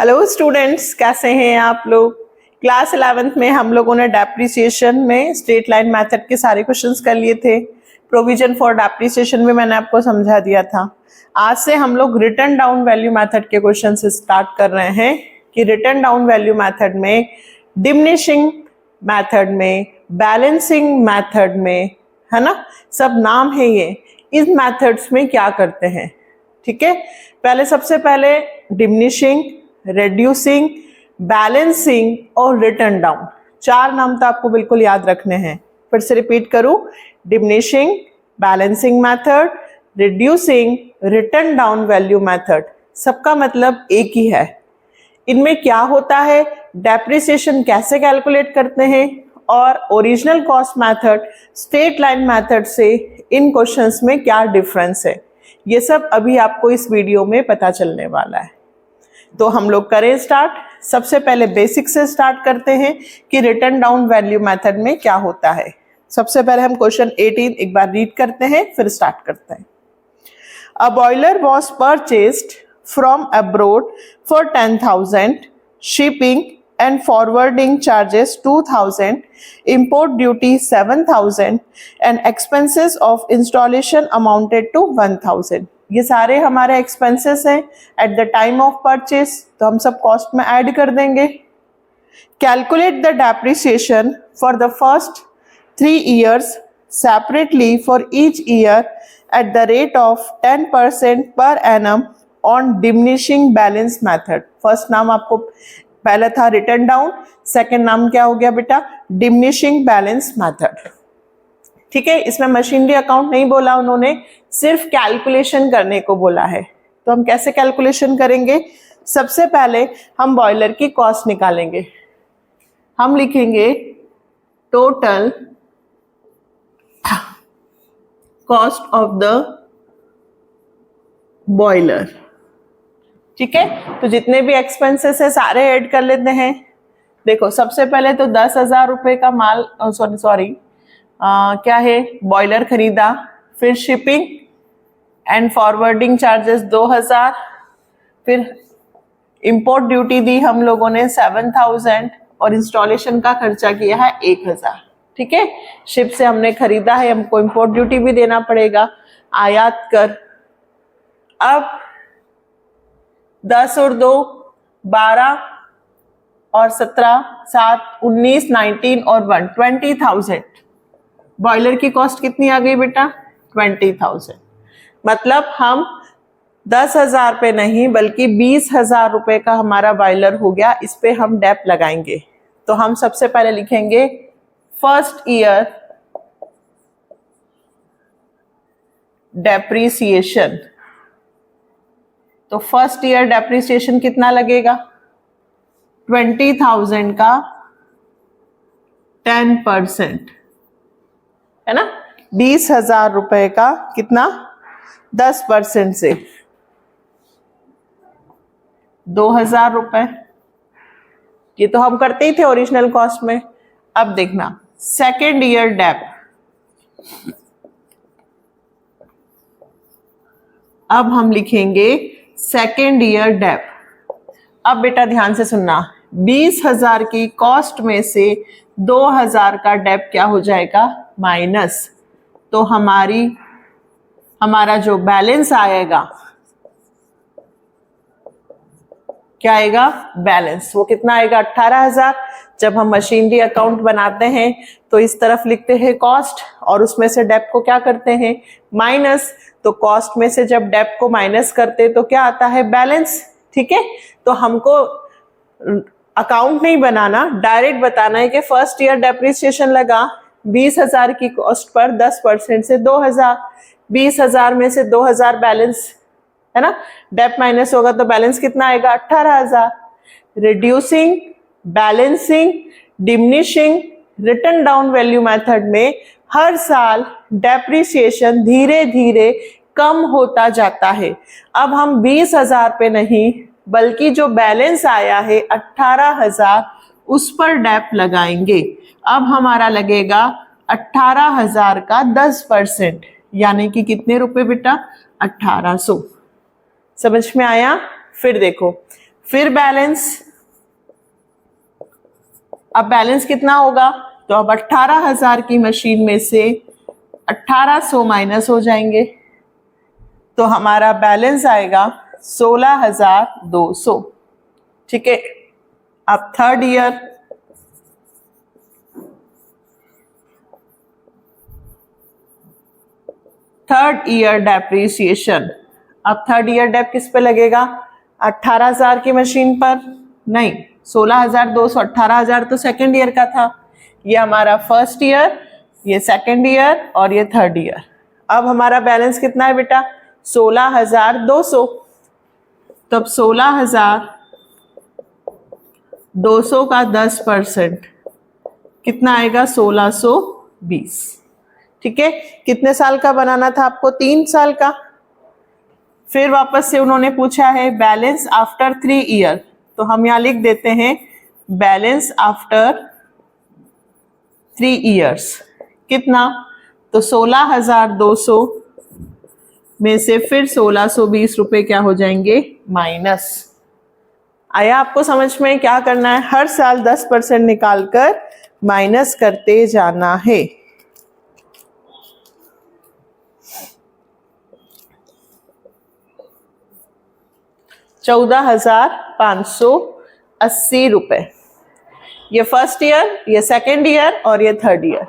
Hello students, कैसे हैं आप लोग। क्लास 11th में हम लोगों ने डेप्रिसिएशन में स्ट्रेट लाइन मेथड के सारे क्वेश्चंस कर लिए थे। प्रोविजन फॉर डेप्रिसिएशन भी मैंने आपको समझा दिया था। आज से हम लोग रिटर्न डाउन वैल्यू मेथड के क्वेश्चन स्टार्ट कर रहे हैं कि रिटर्न डाउन वैल्यू मेथड में, डिमिनिशिंग मेथड में, बैलेंसिंग मेथड में, है ना, सब नाम है ये। इस मेथड्स में क्या करते हैं, ठीक है। पहले सबसे पहले डिमिनिशिंग, रेड्यूसिंग, बैलेंसिंग और रिटर्न डाउन, चार नाम तो आपको बिल्कुल याद रखने हैं। फिर से रिपीट करूं, diminishing, balancing method, reducing, return down value method, सबका मतलब एक ही है। इनमें क्या होता है, डेप्रिसिएशन कैसे कैलकुलेट करते हैं और original cost method, straight line method से इन क्वेश्चंस में क्या डिफरेंस है, ये सब अभी आपको इस वीडियो में पता चलने वाला है। तो हम लोग करें स्टार्ट। सबसे पहले बेसिक से स्टार्ट करते हैं कि रिटर्न डाउन वैल्यू मेथड में क्या होता है। सबसे पहले हम क्वेश्चन 18 एक बार रीड करते हैं, फिर स्टार्ट करते हैं। A boiler was purchased from abroad for 10,000, shipping and forwarding charges 2,000, import duty 7,000 and expenses of installation amounted to 1,000। ये सारे हमारे एक्सपेंसेस हैं at the time of purchase, तो हम सब कॉस्ट में ऐड कर देंगे। Calculate the depreciation for the first 3 years separately for each year at the rate of 10% per annum on diminishing balance method. First नाम आपको पहला था रिटर्न डाउन, सेकंड नाम क्या हो गया बेटा, डिमिनिशिंग बैलेंस मेथड। ठीक है, इसमें मशीनरी अकाउंट नहीं बोला उन्होंने, सिर्फ कैलकुलेशन करने को बोला है। तो हम कैसे कैलकुलेशन करेंगे, सबसे पहले हम बॉयलर की कॉस्ट निकालेंगे। हम लिखेंगे total cost of the boiler. ठीक है, तो जितने भी एक्सपेंसेस है सारे ऐड कर लेते हैं। देखो सबसे पहले तो 10,000 रुपए का माल क्या है, बॉयलर खरीदा, फिर शिपिंग एंड फॉरवर्डिंग चार्जेस 2,000, फिर इंपोर्ट ड्यूटी दी हम लोगों ने 7,000 और इंस्टॉलेशन का खर्चा किया है 1,000। ठीक है, शिप से हमने खरीदा है, हमको इंपोर्ट ड्यूटी भी देना पड़ेगा, आयात कर। अब 10 और 2 12 और 17 7 19 19 और 1 20,000। बॉयलर की कॉस्ट कितनी आ गई बेटा, 20,000। मतलब हम 10,000 पे नहीं बल्कि 20,000 रुपए का हमारा बॉयलर हो गया। इस पे हम डेप लगाएंगे। तो हम सबसे पहले लिखेंगे फर्स्ट ईयर डेप्रिसिएशन। तो फर्स्ट ईयर डेप्रिसिएशन कितना लगेगा, 20,000 का 10%, है ना, 20,000 रुपए का कितना, 10% से 2,000 रुपए। ये तो हम करते ही थे ओरिजिनल कॉस्ट में। अब देखना सेकेंड ईयर डेप। अब हम लिखेंगे सेकेंड ईयर डेप। अब बेटा ध्यान से सुनना, 20,000 की कॉस्ट में से 2,000 का डेप क्या हो जाएगा, माइनस। तो हमारा जो बैलेंस आएगा, क्या आएगा, बैलेंस, वो कितना आएगा, 18,000। जब हम मशीनरी अकाउंट बनाते हैं तो इस तरफ लिखते हैं कॉस्ट और उसमें से डेप को क्या करते हैं, माइनस। तो कॉस्ट में से जब डेप को माइनस करते तो क्या आता है, बैलेंस। ठीक है, तो हमको अकाउंट नहीं बनाना, डायरेक्ट बताना है कि फर्स्ट ईयर डेप्रिसिएशन लगा 20,000 की कॉस्ट पर 10% से 2,000, 20,000 में से 2,000 बैलेंस, है ना, डेप माइनस होगा तो बैलेंस कितना आएगा, 18,000। Reducing, balancing, diminishing, return down value method में हर साल डेप्रिसिएशन धीरे धीरे कम होता जाता है। अब हम 20,000 पे नहीं बल्कि जो बैलेंस आया है 18,000, उस पर डेप लगाएंगे। अब हमारा लगेगा 18,000 का 10%, यानी कि कितने रुपए बेटा, 1,800। समझ में आया। फिर देखो फिर बैलेंस, अब बैलेंस कितना होगा, तो अब 18,000 की मशीन में से 1800 माइनस हो जाएंगे, तो हमारा बैलेंस आएगा 16,200। ठीक है, अब थर्ड ईयर, डेप्रीसिएशन। अब थर्ड ईयर डेप किस पे लगेगा, 18,000 की मशीन पर नहीं, 16,200, 18,000 तो सेकेंड ईयर का था, ये हमारा फर्स्ट ईयर, ये सेकेंड ईयर और ये थर्ड ईयर। अब हमारा बैलेंस कितना है बेटा, 16,200। तो अब 16,200 का 10% कितना आएगा, 1620। ठीक है, कितने साल का बनाना था आपको, 3 साल का। फिर वापस से उन्होंने पूछा है बैलेंस आफ्टर 3 ईयर, तो हम यहां लिख देते हैं बैलेंस आफ्टर 3 ईयर्स कितना, तो 16,200 में से फिर 1620 रुपए क्या हो जाएंगे, माइनस। आया आपको समझ में, क्या करना है, हर साल 10% निकालकर माइनस करते जाना है। ₹14,580 ये फर्स्ट ईयर, ये सेकेंड ईयर और ये थर्ड ईयर।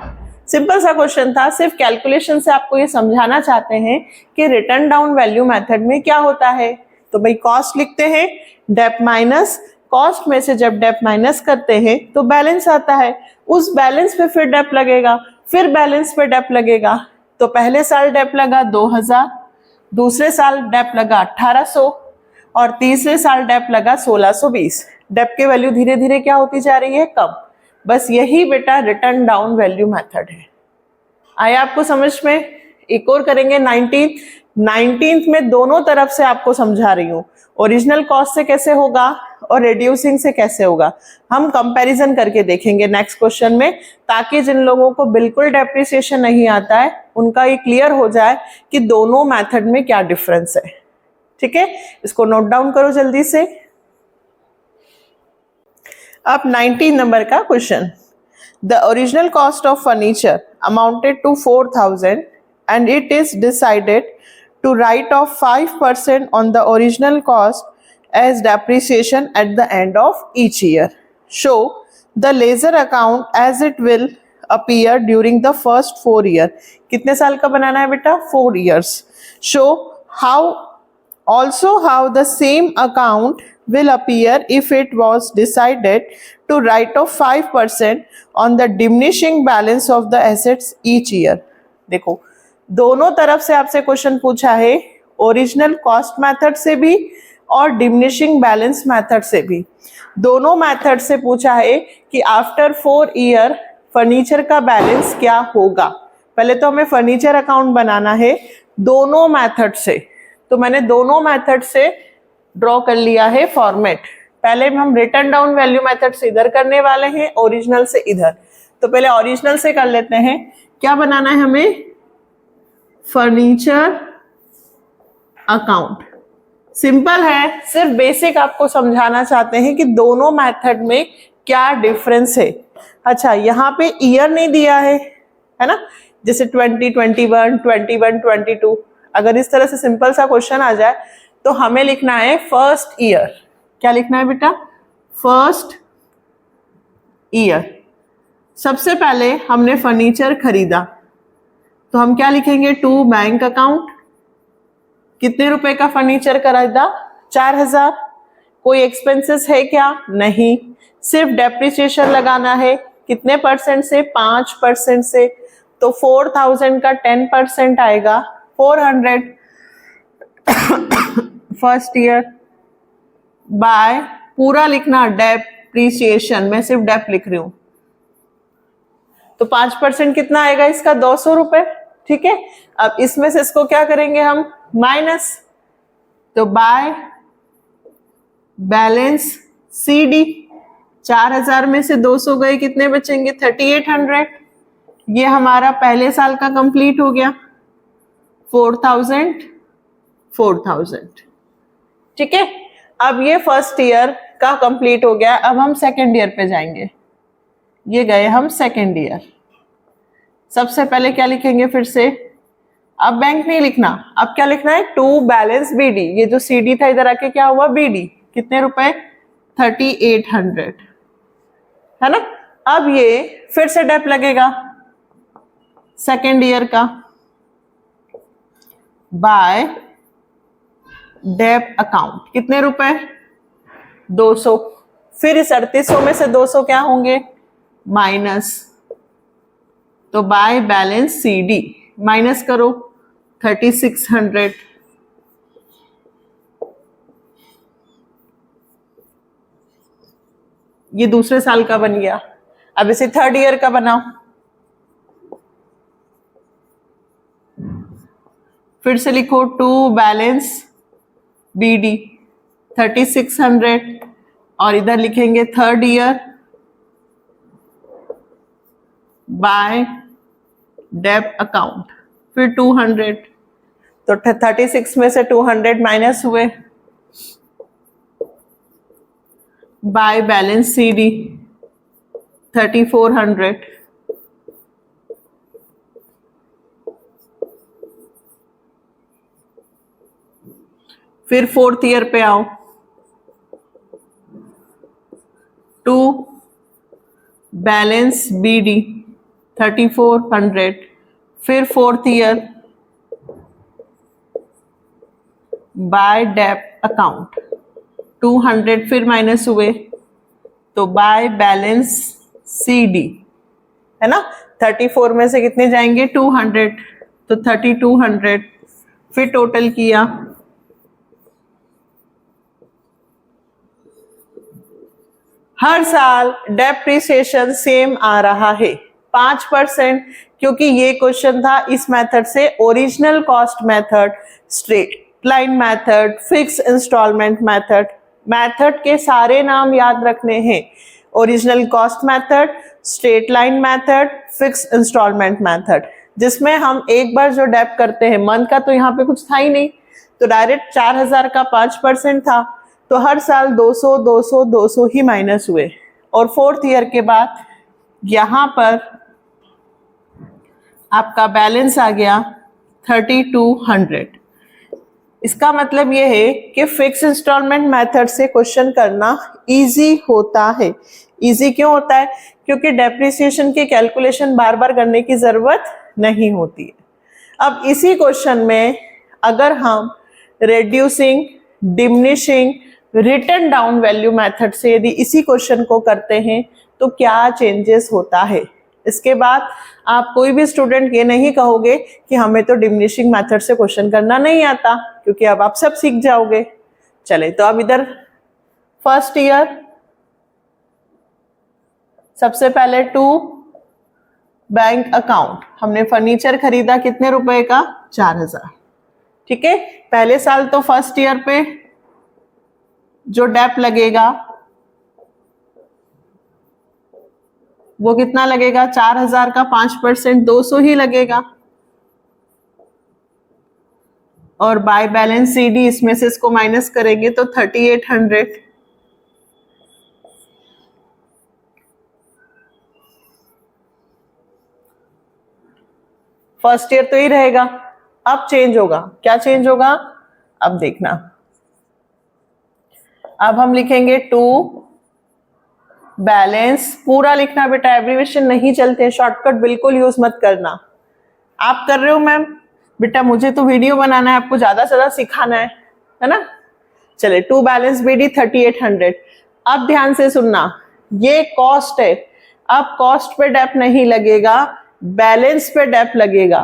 सिंपल सा क्वेश्चन था, सिर्फ कैलकुलेशन से आपको ये समझाना चाहते हैं कि रिटर्न डाउन वैल्यू मेथड में क्या होता है। तो भाई कॉस्ट लिखते हैं, डेप माइनस कॉस्ट में से जब डेप माइनस करते हैं तो बैलेंस आता है, उस बैलेंस पे फिर डेप लगेगा, फिर बैलेंस पे डेप लगेगा। तो पहले साल डेप लगा 2,000, दूसरे साल डेप लगा 1800 और तीसरे साल डेप लगा 1620। डेप की वैल्यू धीरे धीरे क्या होती जा रही है, कम। बस यही बेटा रिटर्न डाउन वैल्यू मेथड है। आया आपको समझ में। एक और करेंगे 19th में दोनों तरफ से आपको समझा रही हूँ, ओरिजिनल कॉस्ट से कैसे होगा और रिड्यूसिंग से कैसे होगा, हम कंपैरिजन करके देखेंगे नेक्स्ट क्वेश्चन में, ताकि जिन लोगों को बिल्कुल डेप्रिसिएशन नहीं आता है उनका ये क्लियर हो जाए कि दोनों मेथड में क्या डिफरेंस है। ठीक है, इसको नोट डाउन करो जल्दी से। अब 19 नंबर का question, the original cost of furniture amounted to 4,000 and it is decided to write off 5% on the original cost as depreciation at the end of each year. Show the laser account as it will appear during the first 4 years. कितने साल का बनाना है बेटा, 4 years. Show how the same account will appear if it was decided to write off 5% on the diminishing balance of the assets each year. देखो दोनों तरफ से आपसे क्वेश्चन पूछा है, ओरिजिनल कॉस्ट मेथड से भी और डिमिनिशिंग बैलेंस मेथड से भी। दोनों मेथड से पूछा है कि आफ्टर 4 ईयर फर्नीचर का बैलेंस क्या होगा। पहले तो हमें फर्नीचर अकाउंट बनाना है दोनों मेथड से, तो मैंने दोनों मेथड से ड्रॉ कर लिया है फॉर्मेट। पहले हम रिटर्न डाउन वैल्यू मेथड से इधर करने वाले हैं, ओरिजिनल से इधर। तो पहले ओरिजिनल से कर लेते हैं। क्या बनाना है हमें, फर्नीचर अकाउंट। सिंपल है, सिर्फ बेसिक आपको समझाना चाहते हैं कि दोनों मेथड में क्या डिफरेंस है। अच्छा, यहाँ पे ईयर नहीं दिया है ना, जैसे 2021, 22। अगर इस तरह से सिंपल सा क्वेश्चन आ जाए तो हमें लिखना है फर्स्ट ईयर। क्या लिखना है बेटा, फर्स्ट ईयर। सबसे पहले हमने फर्नीचर खरीदा तो हम क्या लिखेंगे, टू बैंक अकाउंट। कितने रुपए का फर्नीचर खरीदा, 4,000। कोई एक्सपेंसेस है क्या, नहीं, सिर्फ डेप्रिसिएशन लगाना है। कितने परसेंट से, 5% से। तो 4,000 का 10% आएगा 400 फर्स्ट ईयर बाय, पूरा लिखना डेप्रिसिएशन, मैं सिर्फ डेप लिख रही हूं। तो 5% कितना आएगा इसका, 200 रुपए। ठीक है, अब इसमें से इसको क्या करेंगे हम, माइनस। तो बाय बैलेंस CD, 4,000 में से 200 गए, कितने बचेंगे, 3,800। ये हमारा पहले साल का कंप्लीट हो गया, 4,000। ठीक है, अब ये फर्स्ट ईयर का कंप्लीट हो गया, अब हम सेकेंड ईयर पे जाएंगे। ये गए हम सेकेंड ईयर। सबसे पहले क्या लिखेंगे फिर से, अब बैंक नहीं लिखना, अब क्या लिखना है, टू बैलेंस बीडी। ये जो सीडी था इधर आके क्या हुआ, बीडी। कितने रुपए, 3800, है ना। अब ये फिर से डेप लगेगा सेकेंड ईयर का, बाय डेप अकाउंट। कितने रुपए, 200। फिर इस 3800 में से 200 क्या होंगे, माइनस, तो बाय बैलेंस सीडी माइनस करो 3600। ये दूसरे साल का बन गया। अब इसे थर्ड ईयर का बनाओ, फिर से लिखो टू बैलेंस बीडी 3600, और इधर लिखेंगे third year by dep account, फिर 200। तो 36 में से 200 माइनस हुए, बाय बैलेंस सीडी 3400। फिर फोर्थ ईयर पे आओ, टू बैलेंस बीडी 3400, फिर fourth year by dep account 200, फिर माइनस हुए, तो बाय बैलेंस सीडी, है ना। 34 में से कितने जाएंगे, 200, तो 3200। फिर टोटल किया, हर साल डेप्रिसिएशन सेम आ रहा है 5%, क्योंकि ये क्वेश्चन था इस मेथड से, original cost method, straight line method, fix installment method. Method के सारे नाम याद रखने हैं, original cost method, straight line method, fix installment method, जिसमें हम एक बार जो डेप करते हैं, मंथ का तो यहाँ पे कुछ था ही नहीं, तो डायरेक्ट 4000 का 5% था, तो हर साल 200 200 200 ही माइनस हुए। और फोर्थ ईयर के बाद यहां पर आपका बैलेंस आ गया 3200। इसका मतलब यह है कि फिक्स इंस्टॉलमेंट मेथड से क्वेश्चन करना इजी होता है। इजी क्यों होता है, क्योंकि डेप्रिसिएशन की कैलकुलेशन बार बार करने की जरूरत नहीं होती है। अब इसी क्वेश्चन में अगर हम reducing, diminishing, return down value method से यदि इसी क्वेश्चन को करते हैं तो क्या चेंजेस होता है। इसके बाद आप कोई भी स्टूडेंट ये नहीं कहोगे कि हमें तो डिमिनिशिंग मेथड से क्वेश्चन करना नहीं आता, क्योंकि अब आप सब सीख जाओगे। चले, तो अब इधर फर्स्ट ईयर, सबसे पहले टू बैंक अकाउंट, हमने फर्नीचर खरीदा कितने रुपए का, 4000। ठीक है, पहले साल तो फर्स्ट ईयर पे जो डेप लगेगा वो कितना लगेगा, 4000 का 5% 200 ही लगेगा, और बाय बैलेंस सीडी इसमें से इसको माइनस करेंगे तो 3800। फर्स्ट ईयर तो ही रहेगा। अब चेंज होगा, क्या चेंज होगा, अब देखना। अब हम लिखेंगे टू बैलेंस, पूरा लिखना बेटा, एब्रीविएशन नहीं चलते, शॉर्टकट बिल्कुल यूज मत करना। आप कर रहे हो मैम, बेटा मुझे तो वीडियो बनाना है, आपको ज्यादा से ज्यादा सिखाना है ना। चले, टू बैलेंस बीडी 3800। अब ध्यान से सुनना, ये कॉस्ट है, अब कॉस्ट पे डेप नहीं लगेगा, बैलेंस पे डेप लगेगा।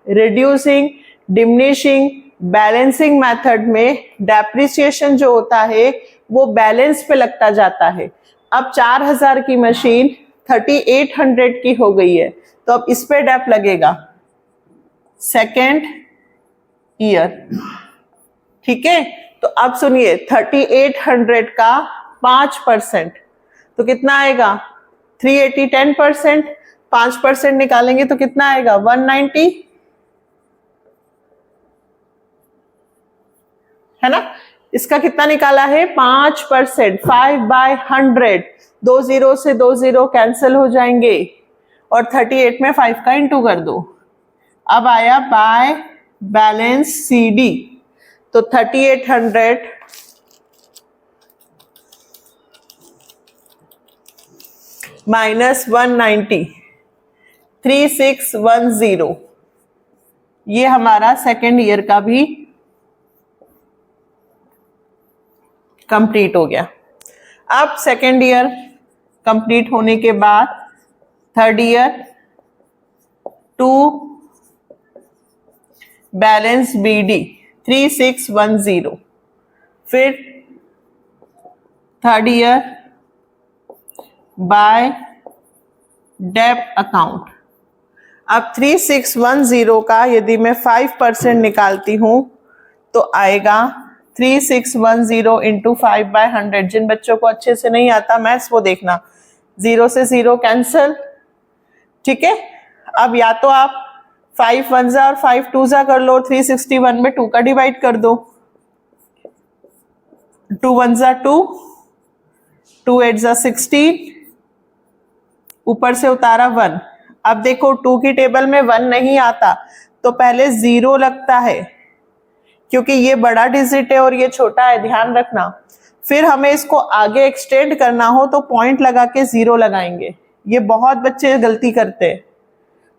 रिड्यूसिंग, डिमिनिशिंग, बैलेंसिंग मेथड में डेप्रिसिएशन जो होता है वो बैलेंस पे लगता जाता है। अब 4000 की मशीन 3800 की हो गई है, तो अब इस पे डेप लगेगा सेकेंड ईयर। ठीक है, तो अब सुनिए, 3800 का 5% तो कितना आएगा, 380, 10%, 5% निकालेंगे तो कितना आएगा, 190, है ना। इसका कितना निकाला है 5%, 5/100, 2 जीरो से 2 जीरो कैंसिल हो जाएंगे और 38 में 5 का इंटू कर दो। अब आया बाय बैलेंस CD, तो 3800 माइनस 190, 3610, ये हमारा सेकेंड ईयर का भी कंप्लीट हो गया। अब सेकेंड ईयर कंप्लीट होने के बाद third year to balance BD 3610, फिर थर्ड ईयर बाय डेब्ट अकाउंट। अब 3610 का यदि मैं 5% निकालती हूं तो आएगा 3610 इंटू 5/100। जिन बच्चों को अच्छे से नहीं आता मैथ्स वो देखना, 0 से 0 कैंसिल, ठीक है। अब या तो आप 5 1 जा और 5 2 जा कर लो, 361 में 2 का डिवाइड कर दो, 2 1 जा 2, 2 8 जा 16, ऊपर से उतारा 1। अब देखो 2 की टेबल में 1 नहीं आता तो पहले 0 लगता है, क्योंकि ये बड़ा डिजिट है और ये छोटा है, ध्यान रखना। फिर हमें इसको आगे एक्सटेंड करना हो तो पॉइंट लगा के 0 लगाएंगे। ये बहुत बच्चे गलती करते हैं,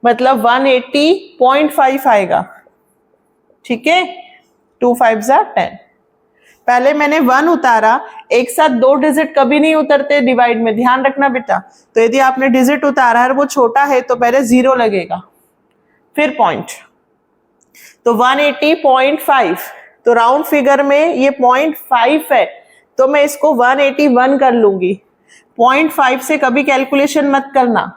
मतलब 180.5 आएगा, ठीक है। 2 5 जा 10। पहले मैंने 1 उतारा, एक साथ 2 डिजिट कभी नहीं उतरते डिवाइड में, ध्यान रखना बेटा। तो यदि आपने डिजिट उतारा है और वो छोटा है तो पहले 0 लगेगा, फिर पॉइंट, तो 180.5। तो राउंड फिगर में ये 0.5 है तो मैं इसको 181 कर लूंगी। 0.5 से कभी कैलकुलेशन मत करना,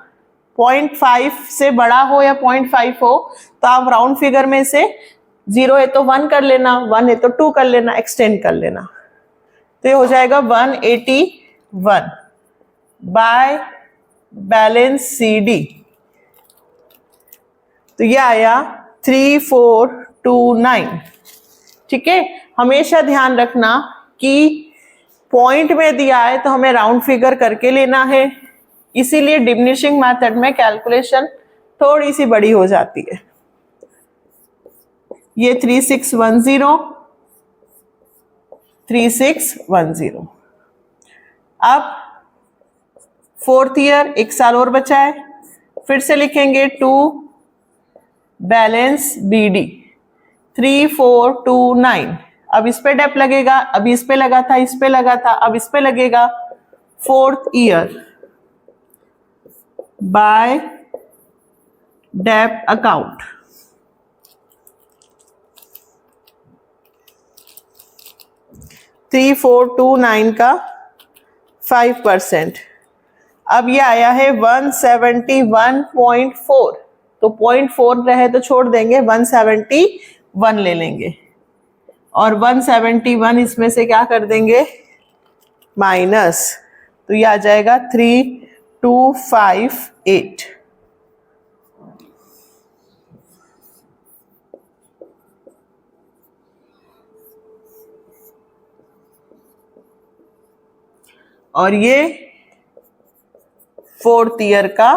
0.5 से बड़ा हो या 0.5 हो तो आप राउंड फिगर में से 0 है तो 1 कर लेना, 1 है तो 2 कर लेना, एक्सटेंड कर लेना। तो ये हो जाएगा 181 बाय बैलेंस CD, तो ये आया 3429, ठीक है। हमेशा ध्यान रखना कि पॉइंट में दिया है तो हमें राउंड फिगर करके लेना है, इसीलिए डिमिनिशिंग मेथड में कैलकुलेशन थोड़ी सी बड़ी हो जाती है। ये 3610, 3610। अब फोर्थ ईयर, एक साल और बचा है, फिर से लिखेंगे टू बैलेंस BD 3429। अब इस पे डेप लगेगा, अभी इस पे लगा था, इस पे लगा था, अब इस पे लगेगा। Fourth year by dep account, $3429 का 5%। अब ये आया है 171.4, तो 0.4 रहे तो छोड़ देंगे, 171 ले लेंगे और 171 इसमें से क्या कर देंगे माइनस, तो ये आ जाएगा 3258। और ये फोर्थ ईयर का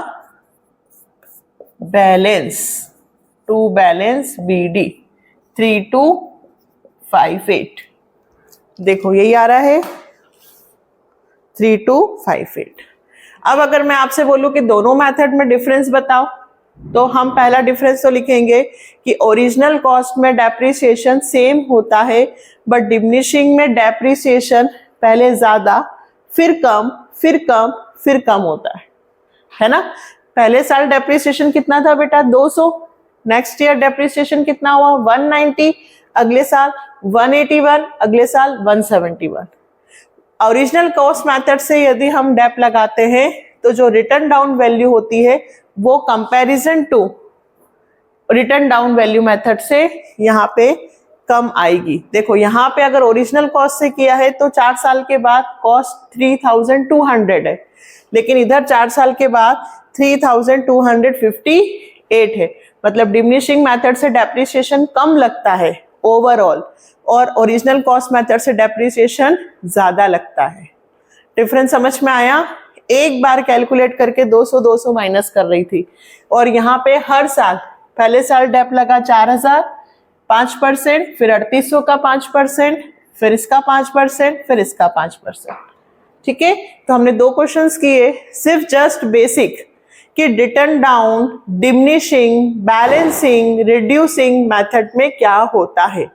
बैलेंस, टू बैलेंस BD 3258। देखो यही आ रहा है 3258। अब अगर मैं आपसे बोलूं कि दोनों मेथड में डिफरेंस बताओ, तो हम पहला डिफरेंस तो लिखेंगे कि ओरिजिनल कॉस्ट में डेप्रिसिएशन सेम होता है, बट डिमिनिशिंग में डेप्रिसिएशन पहले ज्यादा, फिर कम, फिर कम, फिर कम होता है ना। पहले साल डेप्रिसिएशन कितना था बेटा 200, नेक्स्ट ईयर डेप्रिसिएशन कितना हुआ 190, अगले साल 181, अगले साल 171। ओरिजिनल कॉस्ट मेथड से यदि हम डेप लगाते हैं तो जो रिटर्न डाउन वैल्यू होती है वो comparison to written down value method से यहाँ पे कम आएगी। देखो यहाँ पे अगर ओरिजिनल कॉस्ट से किया है तो 4 साल के बाद कॉस्ट 3200 है, लेकिन इधर 4 साल के बाद 3258 है, मतलब डिमिनिशिंग मेथड से डेप्रिसिएशन कम लगता है ओवरऑल, और ओरिजिनल कॉस्ट मेथड से डेप्रिसिएशन ज्यादा लगता है। डिफरेंस समझ में आया? एक बार कैलकुलेट करके 200 माइनस कर रही थी, और यहाँ पे हर साल, पहले साल डेप लगा 4000, 5%, फिर 3800 का 5%, फिर इसका 5%, फिर इसका 5%। ठीक है, तो हमने 2 क्वेश्चंस किए, सिर्फ जस्ट बेसिक कि return down, diminishing, balancing, reducing method में क्या होता है।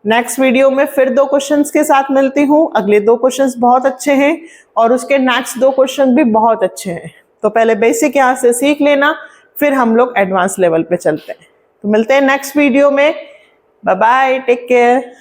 नेक्स्ट वीडियो में फिर 2 क्वेश्चंस के साथ मिलती हूँ। अगले 2 क्वेश्चंस बहुत अच्छे हैं और उसके नेक्स्ट 2 क्वेश्चन भी बहुत अच्छे हैं। तो पहले बेसिक यहाँ से सीख लेना, फिर हम लोग एडवांस लेवल पे चलते हैं। तो मिलते हैं नेक्स्ट वीडियो में। Bye bye, take care.